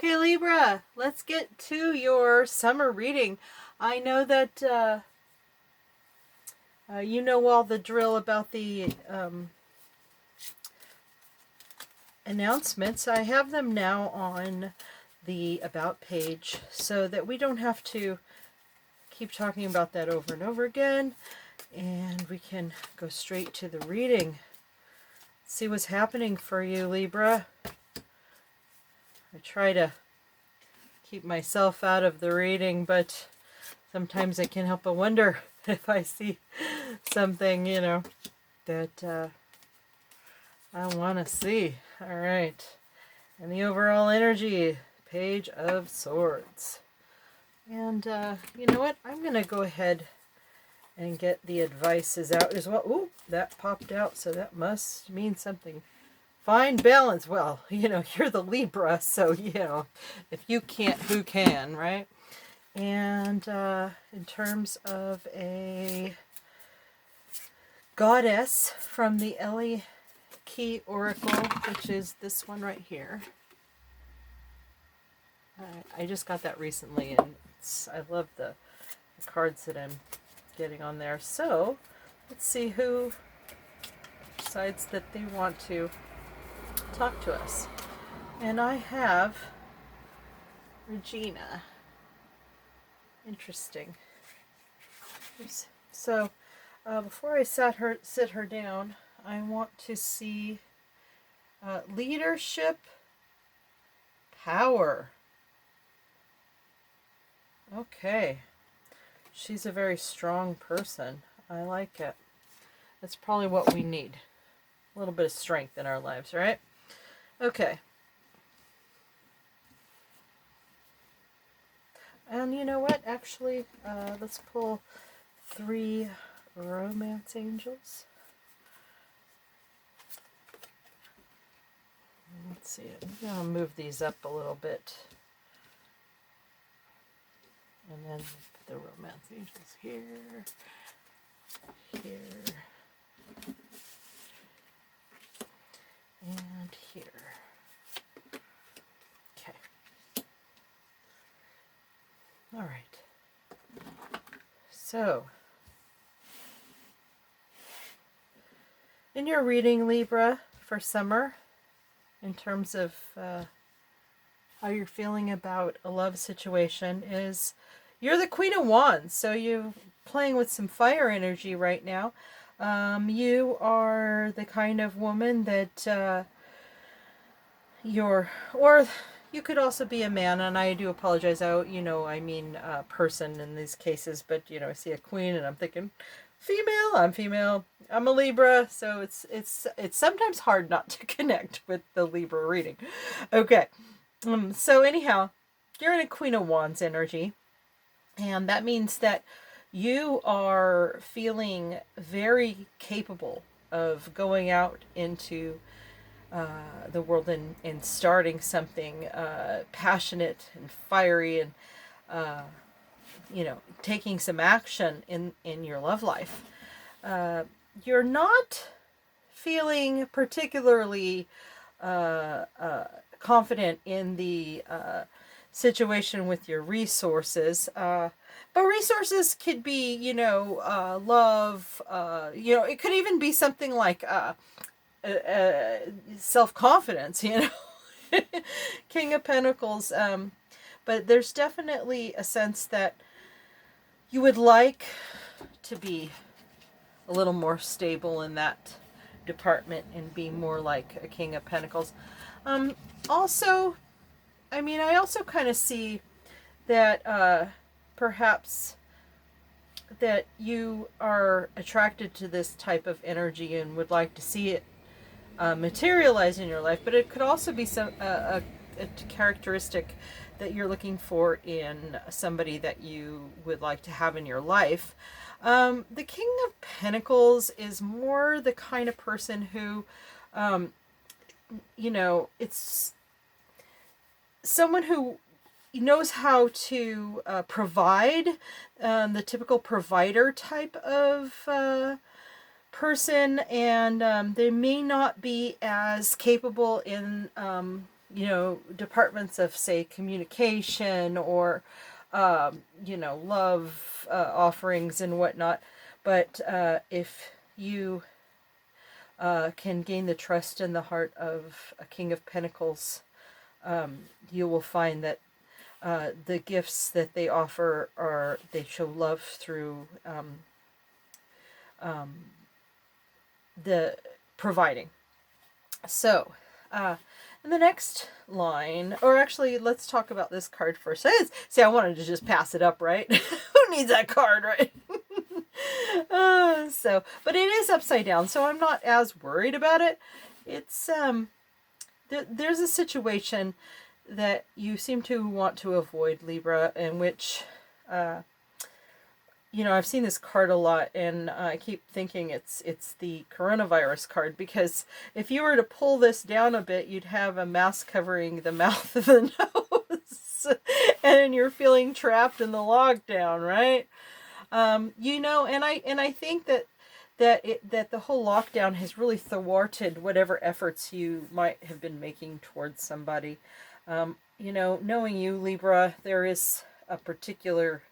Okay, Libra, let's get to your summer reading. I know that you know all the drill about the announcements. I have them now on the About page so that we don't have to keep talking about that over and over again, and we can go straight to the reading. See what's happening for you, Libra. I try to keep myself out of the reading, but sometimes I can't help but wonder if I see something, that I want to see. All right. And the overall energy, Page of Swords. And you know what? I'm going to go ahead and get the advices out as well. Ooh, that popped out, so that must mean something. Find balance. Well, you're the Libra, so, if you can't, who can, right? And in terms of a goddess from the Ellie Key Oracle, which is this one right here. I just got that recently, and I love the cards that I'm getting on there. So let's see who decides that they want to talk to us. And I have Regina. Interesting. So before I sit her down, I want to see leadership, power. Okay. She's a very strong person. I like it. That's probably what we need. A little bit of strength in our lives, right? Okay. And you know what? Actually, let's pull 3 romance angels. Let's see. I'm going to move these up a little bit. And then put the romance angels here, here, and here. Okay. All right. So, in your reading, Libra, for summer, in terms of how you're feeling about a love situation, is you're the Queen of Wands, so you're playing with some fire energy right now. You are the kind of woman that or you could also be a man, and I do apologize. I mean person in these cases, but I see a queen and I'm thinking female. I'm female. I'm a Libra, so it's sometimes hard not to connect with the Libra reading. Okay. So anyhow, you're in a Queen of Wands energy, and that means that you are feeling very capable of going out into the world and starting something passionate and fiery, and taking some action in your love life. You're not feeling particularly confident in the situation with your resources, but resources could be, love. It could even be something like self-confidence. King of Pentacles. But there's definitely a sense that you would like to be a little more stable in that department and be more like a King of Pentacles. Also, I also kind of see that perhaps that you are attracted to this type of energy and would like to see it materialize in your life, but it could also be a characteristic that you're looking for in somebody that you would like to have in your life. The King of Pentacles is more the kind of person who, it's someone who knows how to provide, the typical provider type of person, and they may not be as capable in departments of, say, communication or, love offerings and whatnot. But if you can gain the trust and the heart of a King of Pentacles, you will find that the gifts that they offer they show love through the providing. So, in the next line, or actually, let's talk about this card first. See, I wanted to just pass it up, right? Who needs that card, right? But it is upside down, so I'm not as worried about it. It's, there's a situation that you seem to want to avoid, Libra, in which, I've seen this card a lot, and I keep thinking it's the coronavirus card, because if you were to pull this down a bit, you'd have a mask covering the mouth and the nose, and you're feeling trapped in the lockdown, right? And I think that the whole lockdown has really thwarted whatever efforts you might have been making towards somebody. Knowing you, Libra, there is a particular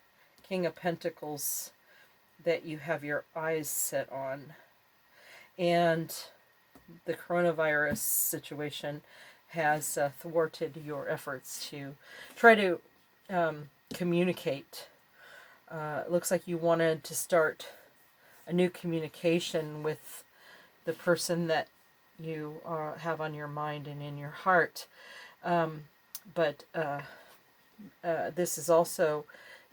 King of Pentacles that you have your eyes set on. And the coronavirus situation has thwarted your efforts to try to communicate. It looks like you wanted to start a new communication with the person that you have on your mind and in your heart. But this is also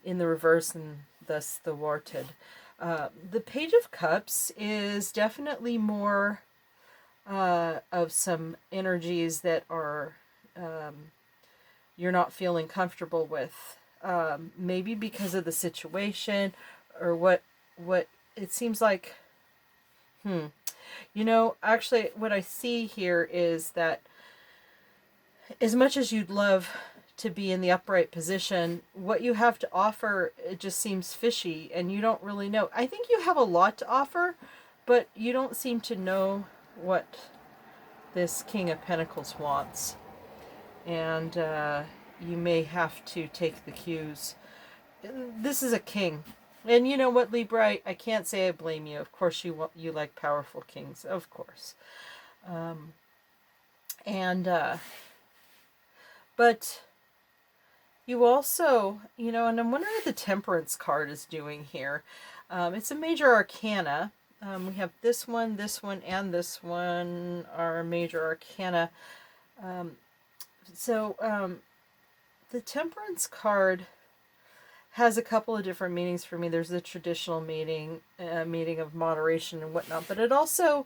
in the reverse, and thus thwarted. The Page of Cups is definitely more of some energies that are you're not feeling comfortable with. Maybe because of the situation, or what it seems like. Actually, what I see here is that as much as you'd love to be in the upright position, what you have to offer, it just seems fishy, and you don't really know. I think you have a lot to offer, but you don't seem to know what this King of Pentacles wants. And you may have to take the cues. This is a king. And you know what, Libra? I can't say I blame you. Of course you like powerful kings. Of course. But you also, and I'm wondering what the Temperance card is doing here. It's a major arcana. We have this one, and this one are major arcana. The Temperance card has a couple of different meanings for me. There's the traditional meaning of moderation and whatnot, but it also,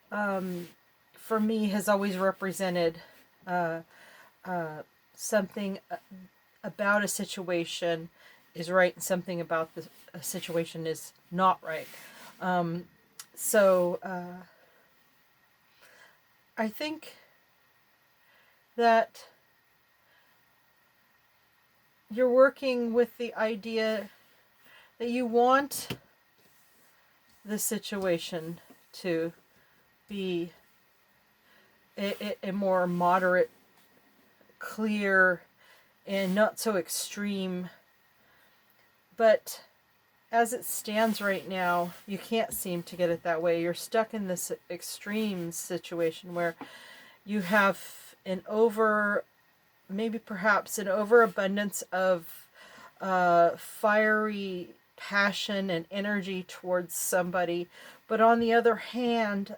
for me, has always represented something about a situation is right and something about a situation is not right. I think that you're working with the idea that you want the situation to be a more moderate, clear, and not so extreme. But as it stands right now, you can't seem to get it that way. You're stuck in this extreme situation where you have perhaps an overabundance of fiery passion and energy towards somebody. But on the other hand,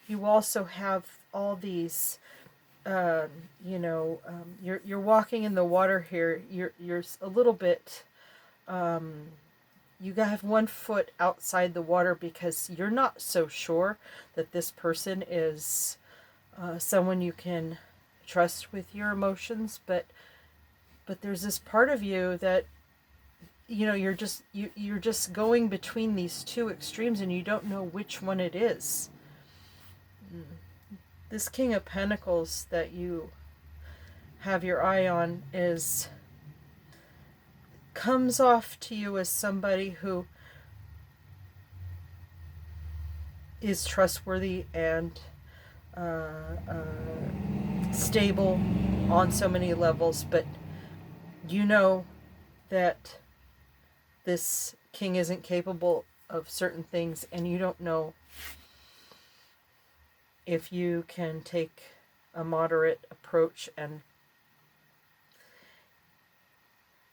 you also have all these, you're walking in the water here. You're a little bit, you have one foot outside the water because you're not so sure that this person is someone you can trust with your emotions, but there's this part of you that you're just going between these two extremes, and you don't know which one it is. This King of Pentacles that you have your eye on comes off to you as somebody who is trustworthy and stable on so many levels, but you know that this king isn't capable of certain things, and you don't know if you can take a moderate approach, and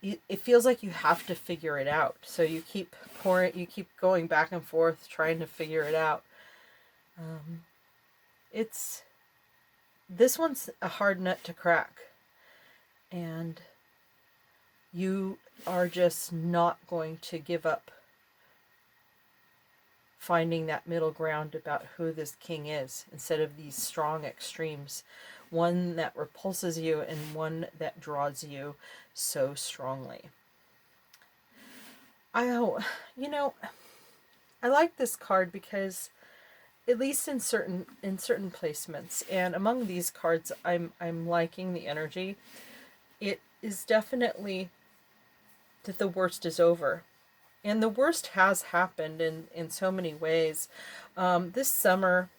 it feels like you have to figure it out. So you keep going back and forth trying to figure it out. This one's a hard nut to crack, and you are just not going to give up finding that middle ground about who this king is, instead of these strong extremes, one that repulses you and one that draws you so strongly. I like this card because, at least in certain placements, and among these cards, I'm liking the energy. It is definitely that the worst is over. And the worst has happened in so many ways. This summer,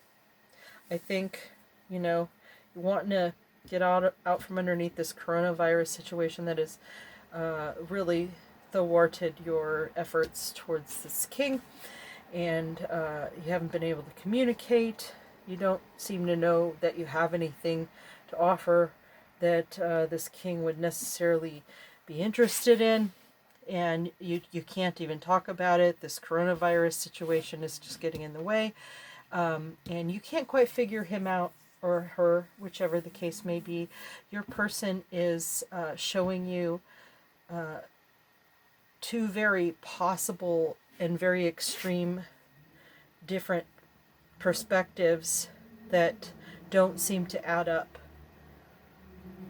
I think, you're wanting to get out from underneath this coronavirus situation that has really thwarted your efforts towards this king. And you haven't been able to communicate. You don't seem to know that you have anything to offer that this king would necessarily be interested in. And you can't even talk about it. This coronavirus situation is just getting in the way. And you can't quite figure him out, or her, whichever the case may be. Your person is showing you two very possible and very extreme different perspectives that don't seem to add up.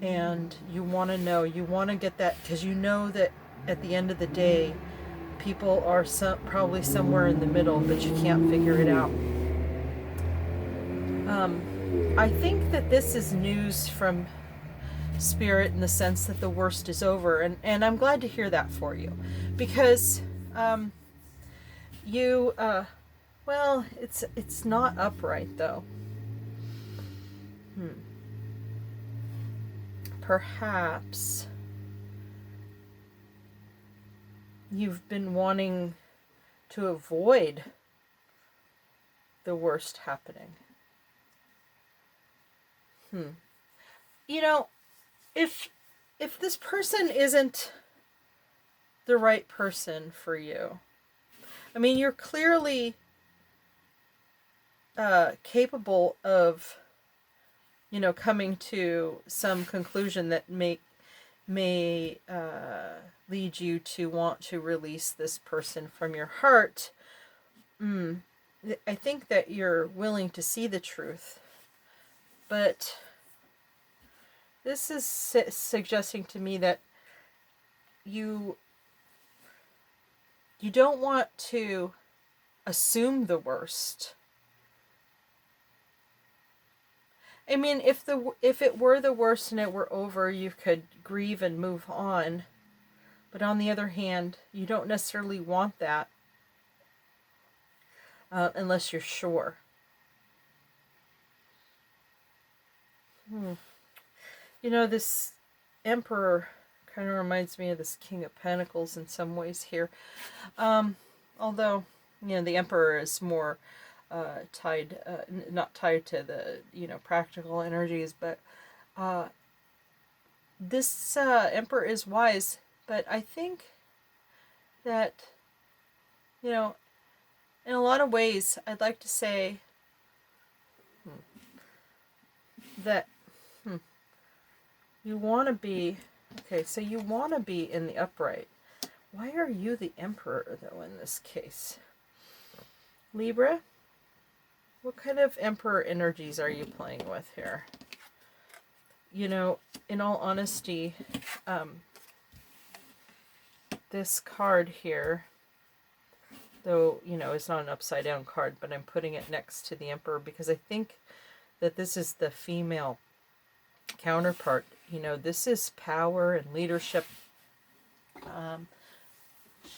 And you want to get that, because you know that at the end of the day, people are probably somewhere in the middle, but you can't figure it out. I think that this is news from Spirit in the sense that the worst is over, and I'm glad to hear that for you, because well, it's not upright though. Perhaps you've been wanting to avoid the worst happening. If this person isn't the right person for you, I mean, you're clearly capable of, coming to some conclusion that may lead you to want to release this person from your heart. I think that you're willing to see the truth, but this is suggesting to me that you don't want to assume the worst. I mean, if it were the worst and it were over, you could grieve and move on. But on the other hand, you don't necessarily want that unless you're sure. This Emperor kind of reminds me of this King of Pentacles in some ways here. Although, the Emperor is more tied, not tied to the, practical energies, but this Emperor is wise. But I think that, in a lot of ways, I'd like to say that you want to be, so you want to be in the upright. Why are you the Emperor, though, in this case? Libra, what kind of Emperor energies are you playing with here? In all honesty, this card here, though, it's not an upside down card, but I'm putting it next to the Emperor because I think that this is the female counterpart. This is power and leadership.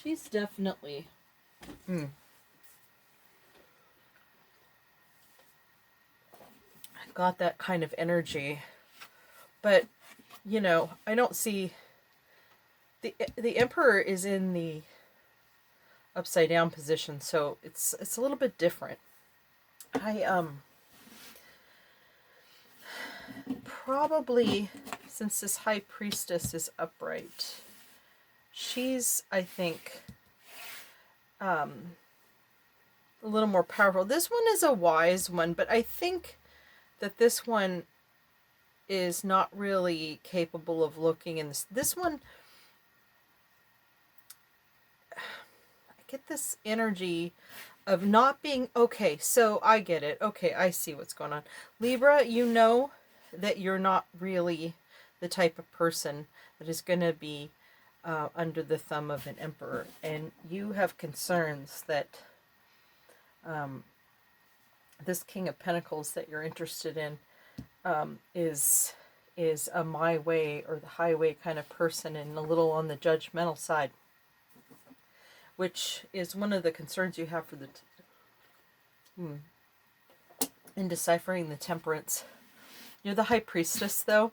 She's definitely got that kind of energy. But, you know, I don't see... The Emperor is in the upside down position, so it's a little bit different. Probably, since this High Priestess is upright, she's, I think, a little more powerful. This one is a wise one, but I think that this one is not really capable of looking in this. This one, I get this energy of not being, okay, so I get it. Okay, I see what's going on. Libra, you know that you're not really the type of person that is going to be under the thumb of an emperor. And you have concerns that this King of Pentacles that you're interested in is a my way or the highway kind of person, and a little on the judgmental side, which is one of the concerns you have for the in deciphering the Temperance. You're the High Priestess, though,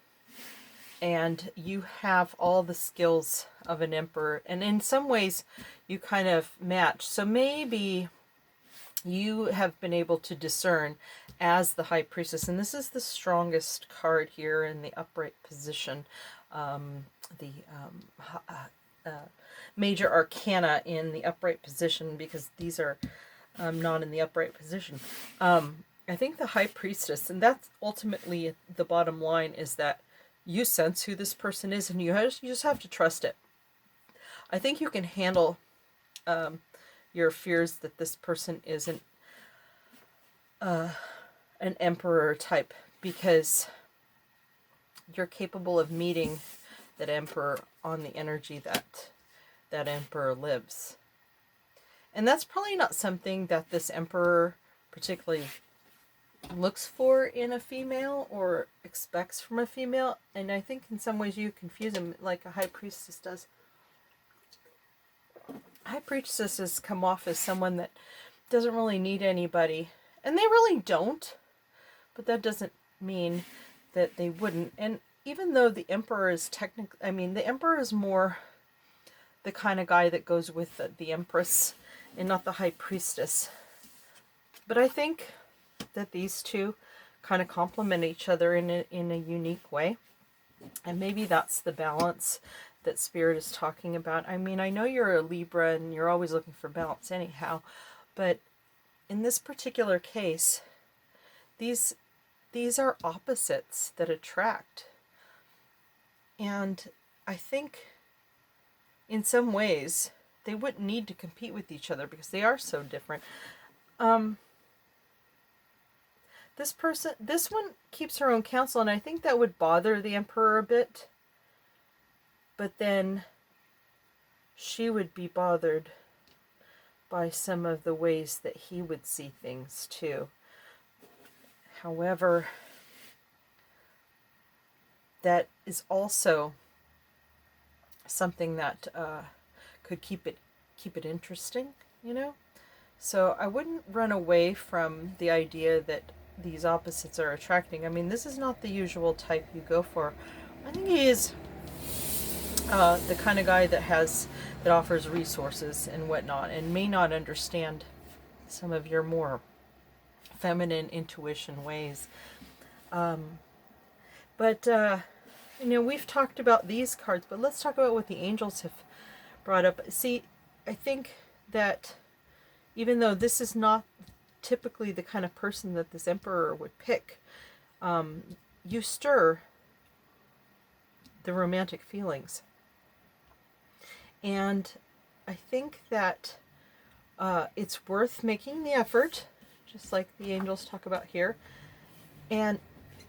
and you have all the skills of an emperor, and in some ways you kind of match. So maybe you have been able to discern as the High Priestess, and this is the strongest card here in the upright position, major arcana in the upright position, because these are not in the upright position. I think the High Priestess, and that's ultimately the bottom line, is that you sense who this person is, and you just have to trust it. I think you can handle your fears that this person isn't an emperor type, because you're capable of meeting that emperor on the energy that that emperor lives. And that's probably not something that this emperor particularly looks for in a female or expects from a female. And I think in some ways you confuse him like a High Priestess does. High Priestesses come off as someone that doesn't really need anybody. And they really don't. But that doesn't mean that they wouldn't. And even though the Emperor is technically... I mean, the Emperor is more the kind of guy that goes with the Empress and not the High Priestess. But I think that these two kind of complement each other in a unique way. And maybe that's the balance that Spirit is talking about. I mean, I know you're a Libra and you're always looking for balance anyhow, but in this particular case, these are opposites that attract. And I think in some ways they wouldn't need to compete with each other because they are so different. This one keeps her own counsel, and I think that would bother the Emperor a bit. But then she would be bothered by some of the ways that he would see things too. However, that is also something that could keep it interesting, you know? So I wouldn't run away from the idea that these opposites are attracting. I mean, this is not the usual type you go for. I think he is the kind of guy that offers resources and whatnot, and may not understand some of your more feminine intuition ways. But you know, we've talked about these cards, but let's talk about what the angels have brought up. See, I think that even though this is not typically the kind of person that this Emperor would pick, you stir the romantic feelings. And I think that it's worth making the effort, just like the angels talk about here. And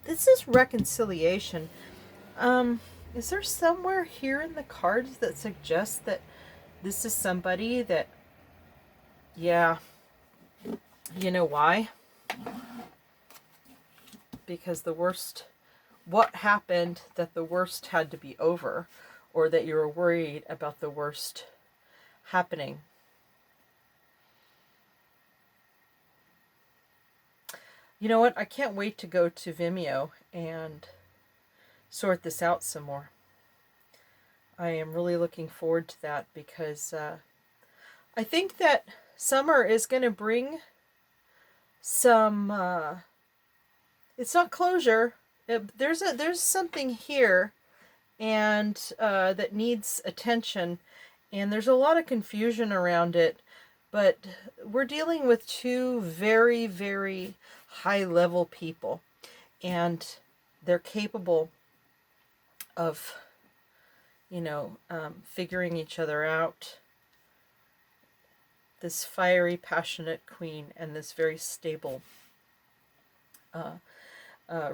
this is reconciliation. Is there somewhere here in the cards that suggests that this is somebody that, yeah, you know why? Because what happened that the worst had to be over, or that you were worried about the worst happening? You know what? I can't wait to go to Vimeo and sort this out some more. I am really looking forward to that because I think that summer is going to bring some, it's not closure. There's something here and that needs attention, and there's a lot of confusion around it, but we're dealing with two very, very high level people, and they're capable of, figuring each other out. This fiery, passionate queen and this very stable,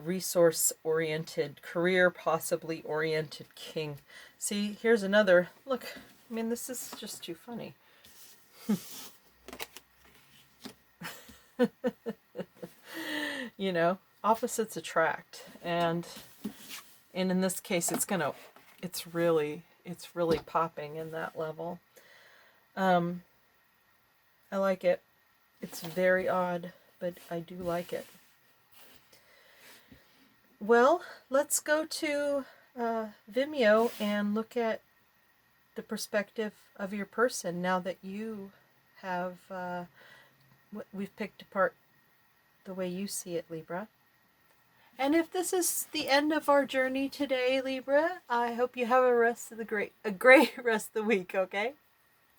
resource-oriented, career possibly oriented king. See, here's another. Look, I mean, this is just too funny. Opposites attract, and in this case, it's really popping in that level. I like it. It's very odd, but I do like it. Well, let's go to Vimeo and look at the perspective of your person now that you have, we've picked apart the way you see it, Libra. And if this is the end of our journey today, Libra, I hope you have a great rest of the week, okay?